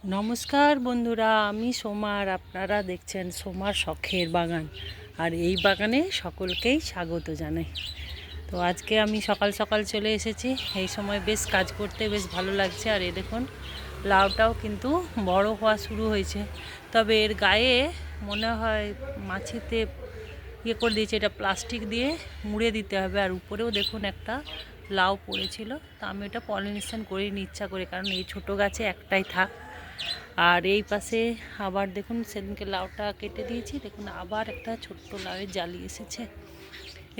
নমস্কার বন্ধুরা, আমি সোমা আর আপনারা দেখছেন সোমার শখের বাগান। আর এই বাগানে সকলকেই স্বাগত জানাই। তো আজকে আমি সকাল সকাল চলে এসেছি। এই সময় বেশ কাজ করতে বেশ ভালো লাগছে। আর এই দেখুন লাউটাও কিন্তু বড় হওয়া শুরু হয়েছে, তবে এর গায়ে মনে হয় মাছিতে করে দিয়েছে, এটা প্লাস্টিক দিয়ে মুড়ে দিতে হবে। আর উপরেও দেখুন একটা লাউ পড়েছিল, তা আমি এটা পলিনেশন করিনি ইচ্ছা করে, কারণ এই ছোটো গাছে একটাই থাক। আর এই পাশে আবার দেখুন সেদিনকে লাউটা কেটে দিয়েছি, দেখুন আবার একটা ছোট্ট লাউয়ের জালি এসেছে।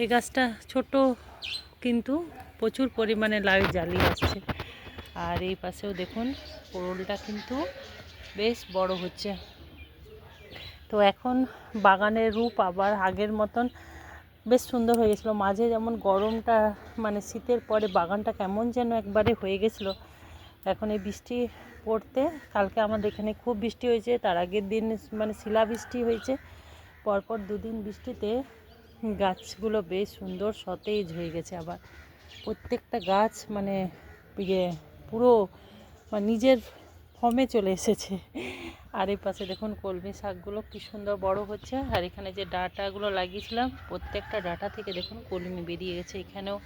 এই গাছটা ছোট কিন্তু প্রচুর পরিমাণে লাউয়ের জালি আসছে। আর এই পাশেও দেখুন পোড়লটা কিন্তু বেশ বড় হচ্ছে। তো এখন বাগানের রূপ আবার আগের মতন বেশ সুন্দর হয়ে গেছিলো। মাঝে যেমন গরমটা মানে শীতের পরে বাগানটা কেমন যেন একবারে হয়ে গেছিলো। এখন এই বৃষ্টি পড়তে, কালকে আমাদের এখানে খুব বৃষ্টি হয়েছে, তার আগের দিন মানে শিলা বৃষ্টি হয়েছে, পরপর দুদিন বৃষ্টিতে গাছগুলো বেশ সুন্দর সতেজ হয়ে গেছে। আবার প্রত্যেকটা গাছ মানে পুরো মানে নিজের ফর্মে চলে এসেছে। আর এই পাশে দেখুন কলমি শাকগুলো কী সুন্দর বড় হচ্ছে। আর এখানে যে ডাঁটাগুলো লাগিয়েছিলাম প্রত্যেকটা ডাঁটা থেকে দেখুন কলমি বেরিয়ে গেছে, এখানেও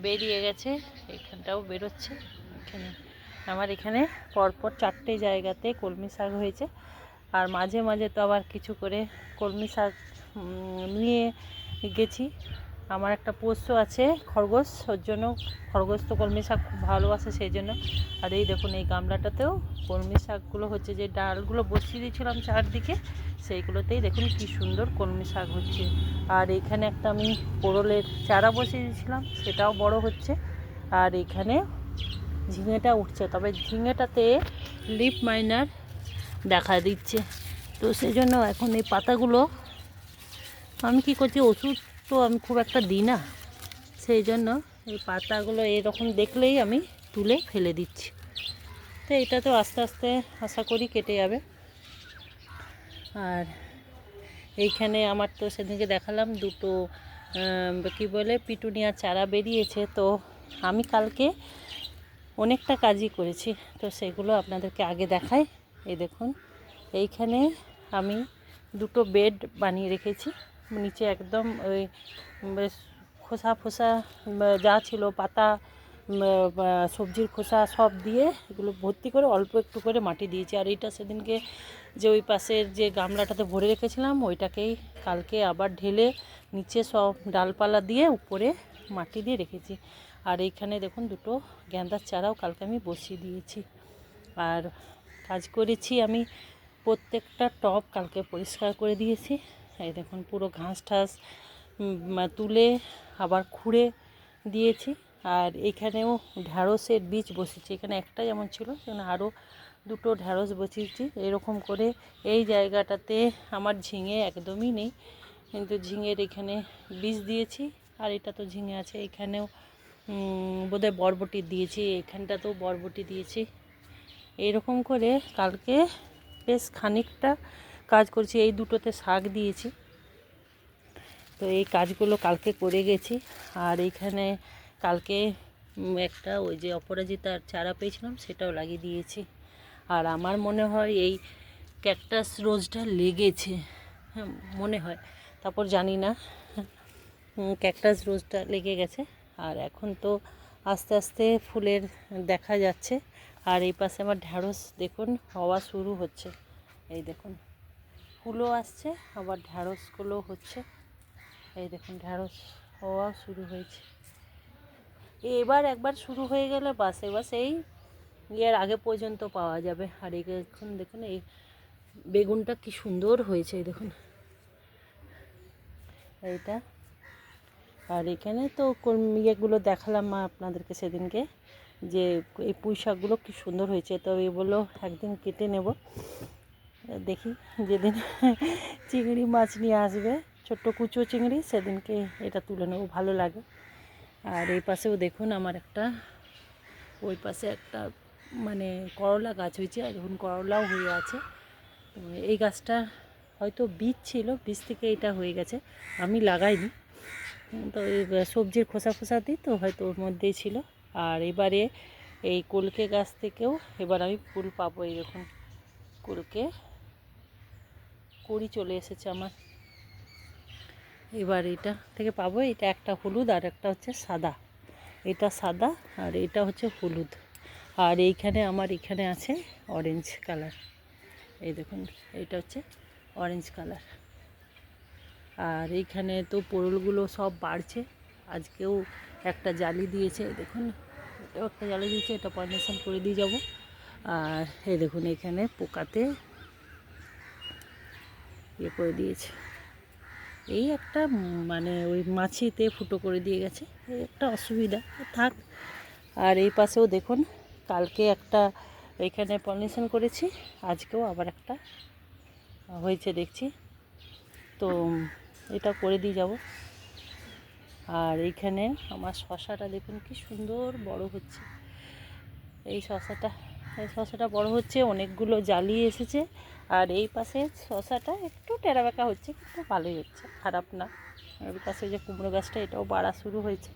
বেরিয়ে গেছে, এখানটাও বেরোচ্ছে। এখানে আমার এখানে পরপর 4টে জায়গাতে কলমি শাক হয়েছে। আর মাঝে মাঝে তো আবার কিছু করে কলমি শাক নিয়ে গেছি। আমার একটা পোষ্য আছে খরগোশ, ওর জন্য খরগোশ তো কলমি শাক খুব ভালোবাসে, সেই জন্য। আর এই দেখুন এই গামলাটাতেও কলমি শাকগুলো হচ্ছে, যে ডালগুলো বসিয়ে দিয়েছিলাম চারদিকে, সেইগুলোতেই দেখুন কি সুন্দর কলমি শাক হচ্ছে। আর এখানে একটা আমি পোড়লের চারা বসিয়ে দিয়েছিলাম, সেটাও বড় হচ্ছে। আর এখানে ঝিঙেটা উঠছে, তবে ঝিঙেটাতে লিফ মাইনার দেখা দিচ্ছে। তো সেই জন্য এখন এই পাতাগুলো আমি কি করছি, ওষুধ তো আমি খুব একটা দিই না, সেই জন্য এই পাতাগুলো এরকম দেখলেই আমি তুলে ফেলে দিচ্ছি। তো এটা তো আস্তে আস্তে আশা করি কেটে যাবে। আর এইখানে আমার তো সেদিনকে দেখালাম দুটো কি বলে পিটুনিয়ার চারা বেরিয়েছে। তো আমি কালকে অনেকটা কাজই করেছি, তো সেগুলো আপনাদেরকে আগে দেখাই। এই দেখুন এইখানে আমি দুটো বেড বানিয়ে রেখেছি, নিচে একদম ওই বেশ খোসা ফোসা যা ছিল পাতা সবজির খোসা সব দিয়ে এগুলো ভর্তি করে অল্প একটু করে মাটি দিয়েছি। আর এইটা সেদিনকে যে ওই পাশের যে গামলাটাতে ভরে রেখেছিলাম ওইটাকেই কালকে আবার ঢেলে নিচে সব ডালপালা দিয়ে উপরে মাটি দিয়ে রেখেছি। আর এইখানে দেখুন দুটো গেঁদার চারাও কালকে আমি বসিয়ে দিয়েছি। আর কাজ করেছি আমি প্রত্যেকটা টব কালকে পরিষ্কার করে দিয়েছি। এই দেখুন পুরো ঘাস ঠাস তুলে আবার খুঁড়ে দিয়েছি। আর এখানেও ঢ্যাঁড়সের বীজ বসিয়েছি, এখানে একটা যেমন ছিল সেখানে আরও দুটো ঢ্যাঁড়স বসিয়েছি। এরকম করে এই জায়গাটাতে আমার ঝিঙে একদমই নেই, কিন্তু ঝিঙের এখানে বীজ দিয়েছি। আর এটা তো ঝিঙে আছে, এখানেও বোধহয় বরবটি দিয়েছি, এখানটাতেও বরবটি দিয়েছি। এইরকম করে কালকে বেশ খানিকটা কাজ করছি। এই দুটোতে শাক দিয়েছি, তো এই কাজগুলো কালকে করে গেছি। আর এইখানে কালকে একটা ওই যে অপরাজিতার চারা পেয়েছিলাম সেটাও লাগিয়ে দিয়েছি। আর আমার মনে হয় এই ক্যাকটাস রোজটা লেগেছে, হ্যাঁ মনে হয়, তারপর জানি না, ক্যাকটাস রোজটা লেগে গেছে। আর এখন তো আস্তে আস্তে ফুলের দেখা যাচ্ছে। আর এই পাশে আমার ঢ্যাঁড়স দেখুন হওয়া শুরু হচ্ছে, এই দেখুন ফুলও আসছে আবার ঢ্যাঁড়সগুলো হচ্ছে। এই দেখুন ঢ্যাঁড়স হওয়া শুরু হয়েছে। এবার একবার শুরু হয়ে গেলে বাস এবার সেই এর আগে পর্যন্ত পাওয়া যাবে। আর এখন দেখুন এই বেগুনটা কি সুন্দর হয়েছে, এই দেখুন এইটা। আর এখানে তো ইয়েগুলো দেখালাম আপনাদেরকে সেদিনকে, যে এই পুঁই শাকগুলো কী সুন্দর হয়েছে। তো এগুলো একদিন কেটে নেব, দেখি যেদিন চিংড়ি মাছ নিয়ে আসবে ছোট্ট কুচো চিংড়ি, সেদিনকে এটা তুলে নেব, ভালো লাগে। আর এই পাশেও দেখুন আমার একটা ওই পাশে একটা মানে করলা গাছ হয়েছে, আর দেখুন করলাও হয়ে আছে। এই গাছটা হয়তো বীজ ছিল, বীজ থেকে এটা হয়ে গেছে, আমি লাগাইনি। তো এই সবজির খোসা খোসা দিই তো হয়তো ওর মধ্যেই ছিল। আর এবারে এই কলকে গাছ থেকেও এবার আমি ফুল পাবো, এই দেখুন কলকে কড়ি চলে এসেছে আমার। এবার এটা থেকে পাবো, এটা একটা হলুদ আর একটা হচ্ছে সাদা। এটা সাদা আর এটা হচ্ছে হলুদ। আর এইখানে আমার এখানে আছে অরেঞ্জ কালার। এই দেখুন, এটা হচ্ছে অরেঞ্জ কালার। আর এইখানে তো পোড়লগুলো সব বাড়ছে। আজকেও একটা জালি দিয়েছে, দেখুন এটাও একটা জালি দিয়েছে, এটা পলিনেশন করে দিয়ে যাব। আর এই দেখুন এখানে পোকাতে ইয়ে করে দিয়েছে, এই একটা মানে ওই মাছিতে ফুটো করে দিয়ে গেছে, এই একটা অসুবিধা, থাক। আর এই পাশেও দেখুন, কালকে একটা এখানে পলিনেশন করেছি, আজকেও আবার একটা হয়েছে দেখছি, তো এটা করে দিয়ে যাব। আর এইখানে আমার শশাটা দেখুন কি সুন্দর বড় হচ্ছে। এই শশাটা বড় হচ্ছে, অনেকগুলো জালি এসেছে। আর এই পাশে শশাটা একটু টেরাবেঁকা হচ্ছে, কিন্তু ভালোই হচ্ছে, খারাপ না। আর এই পাশে যে কুমড়ো গাছটা, এটাও বাড়া শুরু হয়েছে।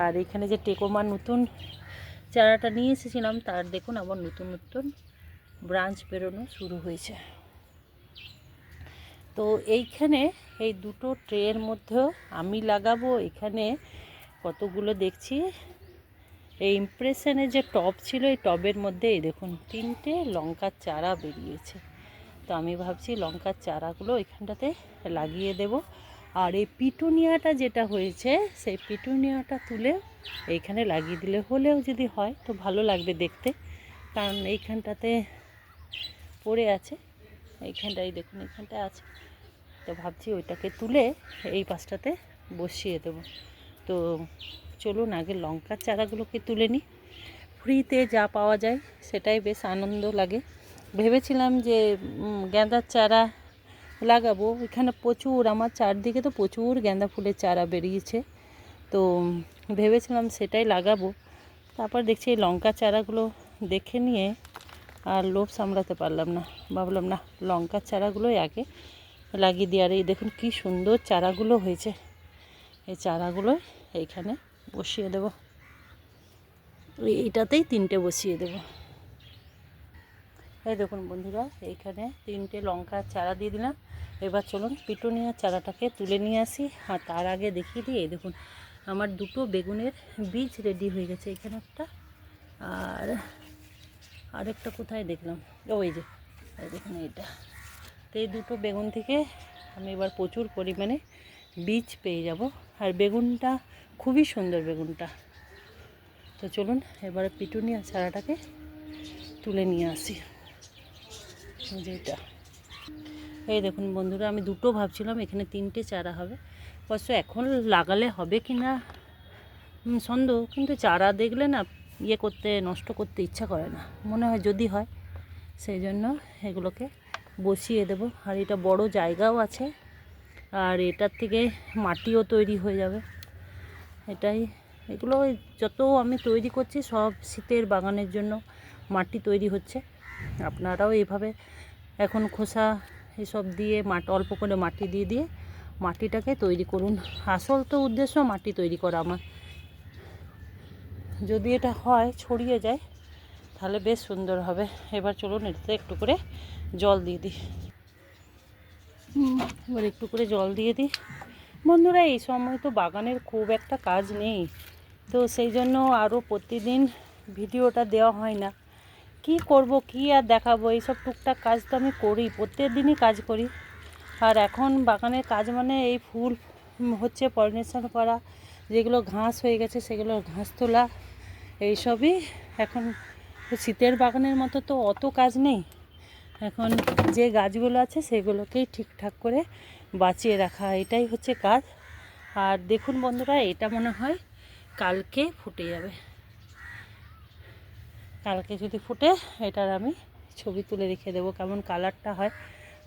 আর এখানে যে টেকোমার নতুন চারাটা নিয়ে এসেছিলাম, তার দেখুন আবার নতুন নতুন ব্রাঞ্চ বেরোনো শুরু হয়েছে। তো এইখানে এই দুটো ট্রের মধ্যেও আমি লাগাবো। এখানে কতগুলো দেখছি, এই ইমপ্রেশনের যে টব ছিল, এই টবের মধ্যে এই দেখুন 3টে লঙ্কার চারা বেরিয়েছে। তো আমি ভাবছি লঙ্কার চারাগুলো এখানটাতে লাগিয়ে দেব। আর এই পিটুনিয়াটা যেটা হয়েছে, সেই পিটুনিয়াটা তুলে এইখানে লাগিয়ে দিলে, হলেও যদি হয় তো ভালো লাগবে দেখতে, কারণ এইখানটাতে পড়ে আছে, এইখানটাই দেখুন এইখানটা আছে। তো ভাবছি ওইটাকে তুলে এই পাশটাতে বসিয়ে দেব। তো চলুন আগে লঙ্কার চারাগুলোকে তুলে নিই। ফ্রিতে যা পাওয়া যায় সেটাই বেশ আনন্দ লাগে। ভেবেছিলাম যে গাঁদার চারা লাগাবো, এখানে প্রচুর, আমার চারদিকে তো প্রচুর গাঁদা ফুলের চারা বেরিয়েছে, তো ভেবেছিলাম সেটাই লাগাবো। তারপর দেখছি এই লঙ্কা চারাগুলো দেখে নিয়ে আর লোভ সামলাতে পারলাম না, ভাবলাম না লঙ্কার চারাগুলোই আগে লাগিয়ে দিই। আর এই দেখুন কি সুন্দর চারাগুলো হয়েছে, এই চারাগুলো এইখানে বসিয়ে দেব, এইটাতেই 3টে বসিয়ে দেব। এই দেখুন বন্ধুরা, এইখানে 3টে লঙ্কার চারা দিয়ে দিলাম। এবার চলুন পিটুনিয়ার চারাটাকে তুলে নিয়ে আসি। আর তার আগে দেখিয়ে দিই, এই দেখুন আমার 2টো বেগুনের বীজ রেডি হয়ে গেছে, এখানে একটা আর আরেকটা কোথায় দেখলাম, ওই যে এই দেখুন এইটা। তো এই 2টো বেগুন থেকে আমি এবার প্রচুর পরিমাণে বীজ পেয়ে যাব। আর বেগুনটা খুবই সুন্দর বেগুনটা। তো চলুন এবারে পিটুনিয়া চারাটাকে তুলে নিয়ে আসি। যেটা এই দেখুন বন্ধুরা, আমি 2টো ভাবছিলাম, এখানে 3টে চারা হবে। অবশ্য এখন লাগালে হবে কি না সন্দেহ, কিন্তু চারা দেখলে না নষ্ট করতে ইচ্ছা করে না, মনে হয় যদি হয়, সেই জন্য এগুলোকে বসিয়ে দেব। আর এটা বড় জায়গাও আছে, আর এটার থেকে মাটিও তৈরি হয়ে যাবে। এগুলো যত আমি তৈরি করছি সব শীতের বাগানের জন্য মাটি তৈরি হচ্ছে। আপনারাও এইভাবে এখন খোসা এসব দিয়ে অল্প করে মাটি দিয়ে মাটিটাকে তৈরি করুন। আসল তো উদ্দেশ্য মাটি তৈরি করা আমার। যদি এটা হয়, ছড়িয়ে যায়, তাহলে বেশ সুন্দর হবে। এবার চলুন এটাতে একটু করে জল দিয়ে দিই। এবার একটু করে জল দিয়ে দিই। বন্ধুরা, এই সময় তো বাগানের খুব একটা কাজ নেই, তো সেই জন্য আরও প্রতিদিন ভিডিওটা দেওয়া হয় না। কি করব, কি আর দেখাবো, এইসব টুকটাক কাজ তো আমি করি, প্রত্যেক দিনই কাজ করি। আর এখন বাগানের কাজ মানে এই ফুল হচ্ছে, পলিনেশন করা, যেগুলো ঘাস হয়ে গেছে সেগুলো ঘাস তোলা, এইসবই। এখন শীতের বাগানের মতো তো অত কাজ নেই, এখন যে গাছগুলো আছে সেগুলোকেই ঠিকঠাক করে বাঁচিয়ে রাখা, এটাই হচ্ছে কাজ। আর দেখুন বন্ধুরা, এটা মনে হয় কালকে ফুটে যাবে। কালকে যদি ফুটে, এটার আমি ছবি তুলে রেখে দেবো কেমন কালারটা হয়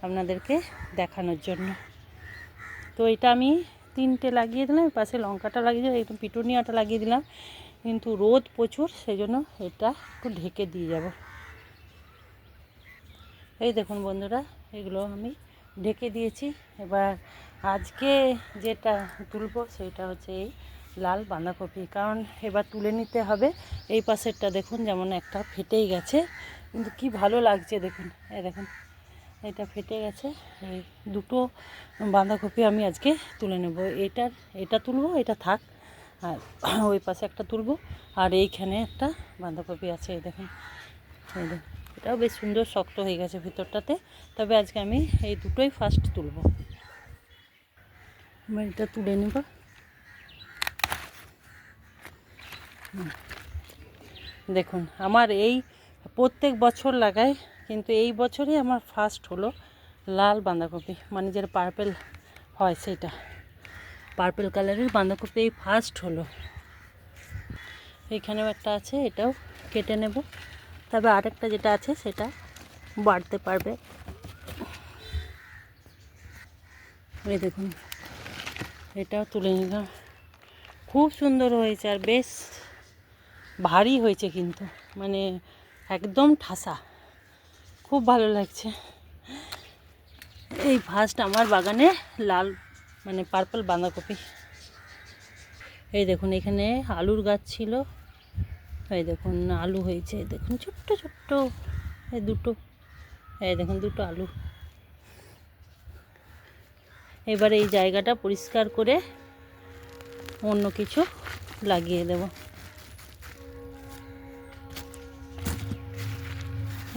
আপনাদেরকে দেখানোর জন্য। তো এটা আমি 3টে লাগিয়ে দিলাম, পাশে লঙ্কাটা লাগিয়ে দিলাম, একটু পিটুনিয়াটা লাগিয়ে দিলাম, কিন্তু রোদ প্রচুর, সেই জন্য এটা একটু ঢেকে দিয়ে যাব। এই দেখুন বন্ধুরা, এগুলো আমি ঢেকে দিয়েছি। এবার আজকে যেটা তুলবো সেটা হচ্ছে এই লাল বাঁধাকপি, কারণ এবার তুলে নিতে হবে। এই পাশেরটা দেখুন যেমন একটা ফেটেই গেছে, কিন্তু কী ভালো লাগছে দেখুন। এই দেখুন এটা ফেটে গেছে। এই দুটো বাঁধাকপি আমি আজকে তুলে নেব। এটা তুলবো, এটা থাক, আর ওই পাশে একটা তুলবো, আর এইখানে একটা বাঁধাকপি আছে। এই দেখুন, এই দেখুন, এটাও বেশ সুন্দর শক্ত হয়ে গেছে ভিতরটাতে। তবে আজকে আমি এই দুটোই ফার্স্ট তুলবো। আমি এটা তুলে নেব। দেখুন আমার এই প্রত্যেক বছর লাগাই, কিন্তু এই বছরই আমার ফার্স্ট হলো লাল বাঁধাকপি, মানে যেটা পার্পেল হয়, সেটা পার্পেল কালারের বাঁধাকপি এই ফার্স্ট হলো। এইখানেও একটা আছে, এটাও কেটে নেব। তবে আরেকটা যেটা আছে সেটা বাড়তে পারবে। এই দেখুন এটাও তুলে নিলাম। খুব সুন্দর হয়েছে আর বেশ ভারী হয়েছে, কিন্তু মানে একদম ঠাসা, খুব ভালো লাগছে। এই ফার্স্ট আমার বাগানে লাল মানে পার্পল বাঁধাকপি। এই দেখুন এখানে আলুর গাছ ছিল, এই দেখুন আলু হয়েছে। এই দেখুন ছোট্ট ছোট্ট এই দুটো, এই দেখুন দুটো আলু। এবারে এই জায়গাটা পরিষ্কার করে অন্য কিছু লাগিয়ে দেব।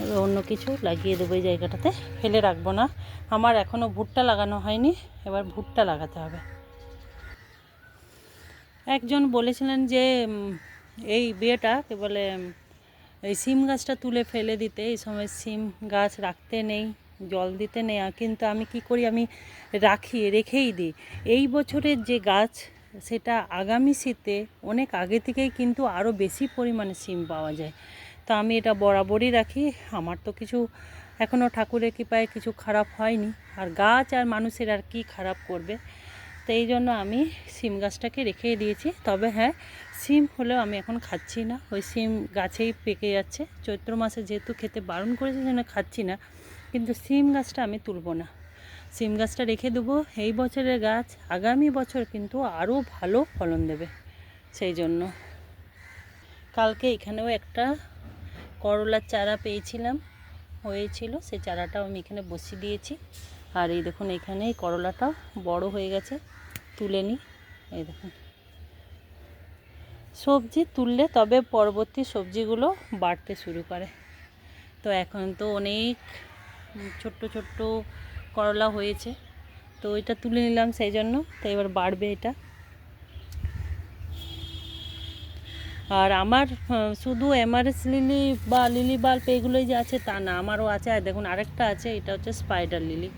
এবার অন্য কিছু লাগিয়ে দেবো এই জায়গাটাতে, ফেলে রাখবো না। আমার এখনও ভুট্টা লাগানো হয়নি, এবার ভুট্টা লাগাতে হবে। একজন বলেছিলেন যে এই বিয়েটা কে বলে এই সিম গাছটা তুলে ফেলে দিতে, এই সময় সিম গাছ রাখতে নেই, জল দিতে নেই। কিন্তু আমি কি করি, আমি রেখেই দিই। এই বছরের যে গাছ, সেটা আগামী শীতে অনেক আগে থেকেই কিন্তু আরও বেশি পরিমাণে সিম পাওয়া যায়। তো আমি এটা বরাবরই রাখি। আমার তো কিছু এখনও ঠাকুরের কৃপায় কিছু খারাপ হয়নি, আর গাছ আর মানুষের আর কি খারাপ করবে। তো এই জন্য আমি সিম গাছটাকে রেখেই দিয়েছি। তবে হ্যাঁ, সিম হলেও আমি এখন খাচ্ছি না, ওই সিম গাছেই পেকে যাচ্ছে। চৈত্র মাসে যেহেতু খেতে বারণ করেছে, জন্য খাচ্ছি না। কিন্তু সিম গাছটা আমি তুলব না, সিম গাছটা রেখে দেবো। এই বছরের গাছ আগামী বছর কিন্তু আরও ভালো ফলন দেবে। সেই জন্য কালকে এখানেও একটা করলার চারা পেয়েছিলাম, হয়েছিল, সেই চারাটাও আমি এখানে বসিয়ে দিয়েছি। আর এই দেখুন এখানে এই করলাটাও বড় হয়ে গেছে, তুলে নিই। এই দেখুন সবজি তুললে তবে পরবর্তী সবজিগুলো বাড়তে শুরু করে। তো এখন তো অনেক ছোট্ট ছোট্ট করলা হয়েছে, তো এটা তুলে নিলাম সেই জন্য। তো এবার বাড়বে এটা। আর আমার শুধু এমারেস লিলি বা লিলি বাল্ব এগুলোই যে আছে তা না, আমারও আছে। আর দেখুন আরেকটা আছে, এটা হচ্ছে স্পাইডার লিলি।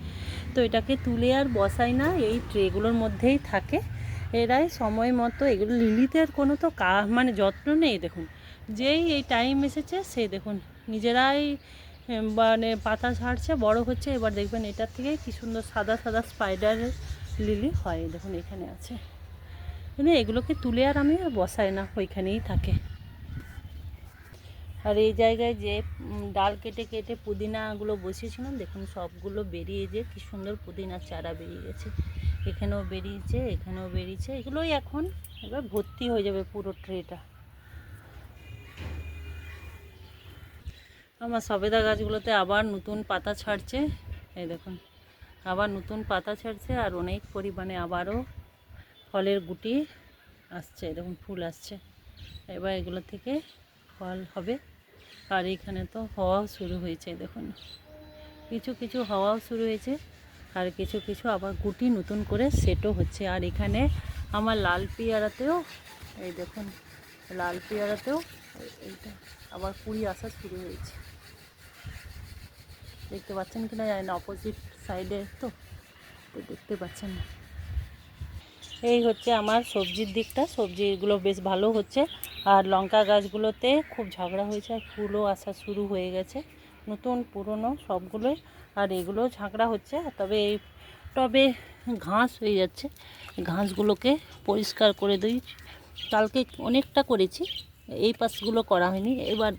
তো এটাকে তুলে আর বসাই না, এই ট্রেগুলোর মধ্যেই থাকে। এরাই সময় মতো, এগুলো লিলিতে আর কোনো তো মানে যত্ন নেই। দেখুন যেই এই টাইম এসেছে, সেই দেখুন নিজেরাই মানে পাতা ছাড়ছে, বড় হচ্ছে। এবার দেখবেন এটার থেকে কি সুন্দর সাদা সাদা স্পাইডার লিলি হয়। দেখুন এখানে আছে, কিন্তু এগুলোকে তুলে আর আমি বসাই না, ওইখানেই থাকে। আর এই জায়গায় যে ডাল কেটে কেটে পুদিনাগুলো বসিয়েছিলাম, দেখুন সবগুলো বেরিয়ে যে কি সুন্দর পুদিনার চারা বেরিয়ে গেছে। এখানেও বেরিয়েছে, এখানেও বেরিয়েছে। এগুলোই এখন এবার ভর্তি হয়ে যাবে পুরো ট্রেটা। আমার সবেদা গাছগুলোতে আবার নতুন পাতা ছাড়ছে। এই দেখুন আবার নতুন পাতা ছাড়ছে, আর অনেক পরিমাণে আবারও ফলের গুটি আসছে। দেখুন ফুল আসছে, এবার এগুলো থেকে ফল হবে। আর এখানে তো হওয়াও শুরু হয়েছে, দেখুন কিছু কিছু হওয়াও শুরু হয়েছে, আর কিছু কিছু আবার গুটি নতুন করে সেটও হচ্ছে। আর এখানে আমার লাল পেয়ারাতেও, এই দেখুন লাল পেয়ারাতেও এইটা আবার কুড়ি আসা শুরু হয়েছে। দেখতে পাচ্ছেন কিনা জানি না, অপোজিট সাইডে তো দেখতে পাচ্ছেন না। এই হচ্ছে আমার সবজির দিকটা, সবজিগুলো বেশ ভালো হচ্ছে। আর লঙ্কা গাছগুলোতে খুব ঝগড়া হয়েছে, আর ফুলও আসা শুরু হয়ে গেছে, নতুন পুরনো সবগুলোই। আর এগুলো ঝগড়া হচ্ছে, তবে এই টবে ঘাস হয়ে যাচ্ছে, ঘাসগুলোকে পরিষ্কার করে দিই। কালকে অনেকটা করেছি, এই পাশগুলো করা হয়নি। এবার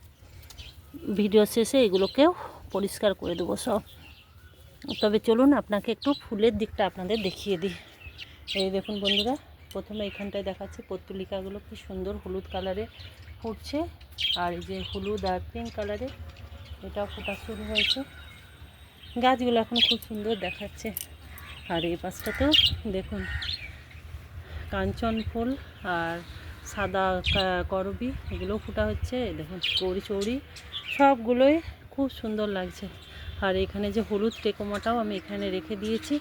ভিডিও শেষে এগুলোকেও পরিষ্কার করে দেবো সব। তবে চলুন আপনাকে একটু ফুলের দিকটা আপনাদের দেখিয়ে দিই। এই দেখুন বন্ধুরা, প্রথমে এখানটায় দেখাচ্ছি পত্তুলিকাগুলো কি সুন্দর হলুদ কালারে ফুটছে, আর এই যে হলুদ আর পিঙ্ক কালারে এটাও ফোটা শুরু হয়েছে। গাছগুলো এখন খুব সুন্দর দেখাচ্ছে। আর এই পাশটা তো দেখুন কাঞ্চন ফুল আর সাদা করবী এগুলোও ফোটা হচ্ছে। দেখুন গৌরী চৌরি সবগুলোই খুব সুন্দর লাগছে। আর এখানে যে হলুদ টেকোমাটাও আমি এখানে রেখে দিয়েছি।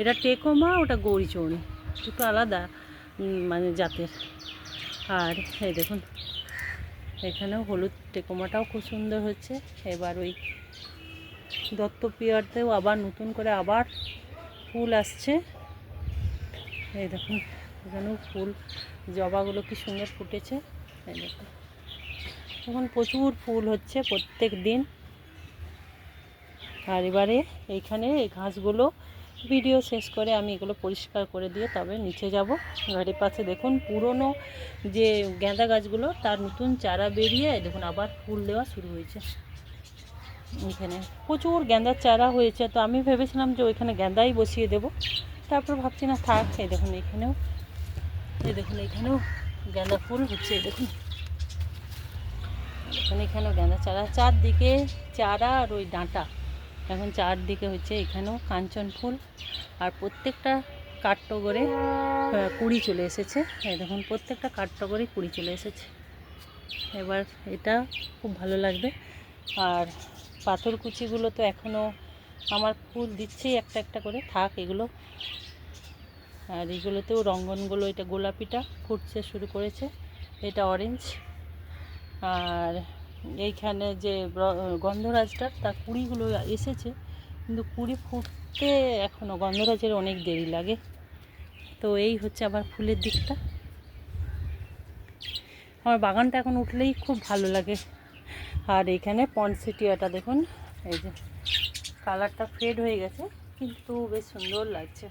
এটা টেকোমা, ওটা গৌরী চৌরি, দুটো আলাদা মানে জাতের। আর এই দেখুন এখানেও হলুদ টেকোমাটাও খুব সুন্দর হচ্ছে। এবার ওই দত্তপিয়ারতেও আবার নতুন করে আবার ফুল আসছে। এই দেখুন এখানেও ফুল, জবাগুলো কি সুন্দর ফুটেছে। এই দেখুন এখন প্রচুর ফুল হচ্ছে প্রত্যেক দিন। আর এবারে এইখানে এই ঘাসগুলো ভিডিও শেষ করে আমি এগুলো পরিষ্কার করে দিয়ে তবে নিচে যাব। ঘরের পাশে দেখুন পুরনো যে গাঁদা গাছগুলো তার নতুন চারা বেরিয়ে দেখুন আবার ফুল দেওয়া শুরু হয়েছে। এখানে প্রচুর গাঁদার চারা হয়েছে, তো আমি ভেবেছিলাম যে ওইখানে গাঁদাই বসিয়ে দেব, তারপর ভাবছি না থাক। এই দেখুন এখানেও, এই দেখুন এখানেও গাঁদা ফুল হচ্ছে। এই দেখুন এখানেও গাঁদা চারা, চারদিকে চারা আর ওই ডাঁটা এখন চারদিকে হচ্ছে। এখানেও কাঞ্চন ফুল আর প্রত্যেকটা কাঠটগরে কুড়ি চলে এসেছে। এই দেখুন প্রত্যেকটা কাঠটগরে কুড়ি চলে এসেছে। এবার এটা খুব ভালো লাগবে। আর পাথরকুচিগুলো তো এখনও আমার ফুল দিচ্ছেই একটা একটা করে, থাক এগুলো। আর এগুলোতেও রঙ্গনগুলো, এটা গোলাপিটা ফুটছে শুরু করেছে, এটা অরেঞ্জ। আর এইখানে যে গন্ধরাজটা তার কুড়িগুলো এসেছে, কিন্তু কুড়ি ফুটতে এখনও গন্ধরাজের অনেক দেরি লাগে। তো এই হচ্ছে আবার ফুলের দিকটা। আমার বাগানটা এখন উঠলেই খুব ভালো লাগে। আর এখানে পনসিটিয়াটা দেখুন, এই যে কালারটা ফেড হয়ে গেছে কিন্তু বেশ সুন্দর লাগছে,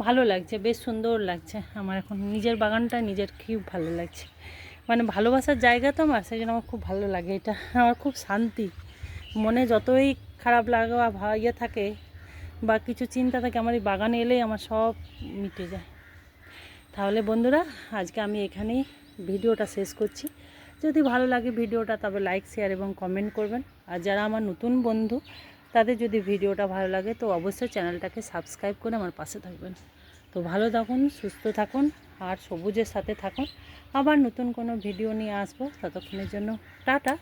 ভালো লাগছে, বেশ সুন্দর লাগছে। আমার এখন নিজের বাগানটা নিজের খুব ভালো লাগছে, মানে ভালোবাসার জায়গা তো আমার, সেই জন্য আমার খুব ভালো লাগে। এটা আমার খুব শান্তি। মনে যতই খারাপ লাগা ইয়ে থাকে বা কিছু চিন্তা থাকে, আমার এই বাগানে এলেই আমার সব মিটে যায়। তাহলে বন্ধুরা আজকে আমি এখানেই ভিডিওটা শেষ করছি। যদি ভালো লাগে ভিডিওটা তবে লাইক, শেয়ার এবং কমেন্ট করবেন। আর যারা আমার নতুন বন্ধু তাদের যদি ভিডিওটা ভালো লাগে তো অবশ্যই চ্যানেলটাকে সাবস্ক্রাইব করে আমার পাশে থাকবেন। তো ভালো থাকুন, সুস্থ থাকুন আর সবুজের সাথে থাকুন। আবার নতুন কোনো ভিডিও নিয়ে আসবো, ততক্ষণের জন্য টাটা।